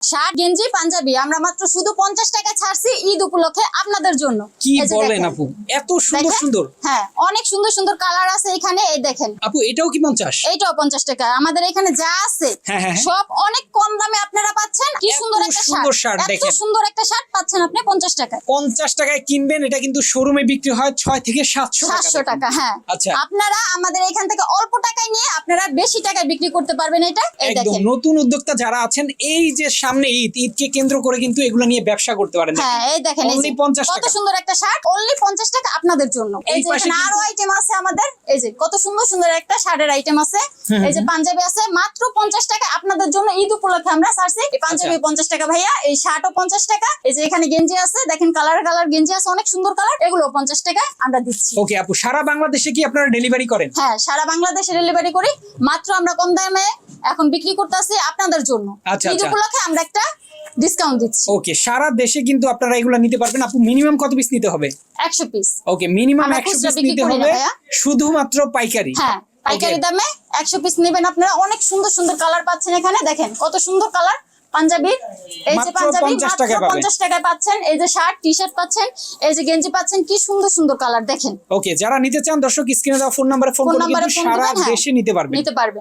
Shirt গেঞ্জি পাঞ্জাবি আমরা মাত্র শুধু 50 টাকা ছাড়ছি ঈদ উপলক্ষে আপনাদের জন্য। কি এই যে বলেন দেখেন। আপু, এত সুন্দর দেখেন? সুন্দর। হ্যাঁ, অনেক সুন্দর সুন্দর কালার আছে এখানে। এই দেখেন, আপু এটাও কি 50? এইটাও 50 টাকা। আমাদের এখানে যা আছে হ্যাঁ, হ্যাঁ, হ্যাঁ। সব অনেক কম দামে আপনারা পাচ্ছেন। কি এত সুন্দর একটা সুন্দর শার্ট, শার্ট এত দেখেন। সুন্দর একটা শার্ট পাচ্ছেন আপনি 50 টাকায়। 50 টাকায় কিনবেন, এটা কিন্তু শোরুমে বিক্রি হয় 6 থেকে 700 টাকা। 700 টাকা। হ্যাঁ, আচ্ছা। আপনারা আমাদের এখান থেকে অল্প টাকায় নিয়ে আপনারা বেশি টাকায় বিক্রি করতে পারবেন। এটা এই একদম দেখেন। নতুন উদ্যোক্তা যারা আছেন, এই যে সামনে ঈদকে কেন্দ্র করে কিন্তু এগুলো নিয়ে ব্যবসা করতে পারেন। হ্যাঁ, এই দেখেন, এই যে Only 50 কত টাকা। সুন্দর একটা শার্ট, অনলি 50 টাকা আপনাদের জন্য। এই এই যে পাশে এখানে কিন্তু- আরো আইটেম আছে আমাদের। এই যে কত সুন্দর সুন্দর একটা শার্টের আইটেম আছে। এই যে পাঞ্জাবি আছে মাত্র 50 টাকা আপনাদের জন্য ঈদ উপলক্ষে আমরা ছাড়ছি। এই পাঞ্জাবি 50 টাকা ভাইয়া, এই শার্টও 50 টাকা। এই যে এখানে গেঞ্জি আছে, দেখেন কালার কালার গেঞ্জি আছে, অনেক সুন্দর কালার, এগুলো 50 টাকা আমরা দিচ্ছি। ওকে আপু, সারা বাংলাদেশে কি আপনারা ডেলিভারি করেন? হ্যাঁ, সারা বাংলাদেশে ডেলিভারি করি। মাত্র আমরা কম দামে এখন বিক্রি করতেছি আপনাদের জন্য। আচ্ছা, ঈদ আচ্ছা। উপলক্ষে আমরা একটা ডিসকাউন্ট দিচ্ছি। ওকে, সারা দেশে কিন্তু আপনারা এগুলো নিতে পারবেন। আপু মিনিমাম কত পিস নিতে হবে? 100 পিস। ওকে, মিনিমাম আমরা 100 খুচরা পিস বিক্রি নিতে করি না হবে, ভাইয়া। শুধুমাত্র পাইকারি। হ্যাঁ, পাইকারি দামে 100 পিস নেবেন আপনারা। অনেক সুন্দর সুন্দর কালার পাচ্ছেন এখানে। দেখেন কত সুন্দর কালার পাঞ্জাবির। এই যে মাত্র পাঞ্জাবি 50 মাত্র টাকায় পাবেন। 50 টাকায় পাচ্ছেন। এই যে শার্ট টি শার্ট পাচ্ছেন, এই যে গেঞ্জি পাচ্ছেন, কি সুন্দর সুন্দর কালার দেখেন। ওকে, যারা নিতে চান দর্শক স্ক্রিনে দেওয়া ফোন নাম্বারে ফোন করে নাম্বারে কিন্তু ফোন সারা দিবেন, হ্যাঁ, দেশে নিতে পারবেন। নিতে পারবেন।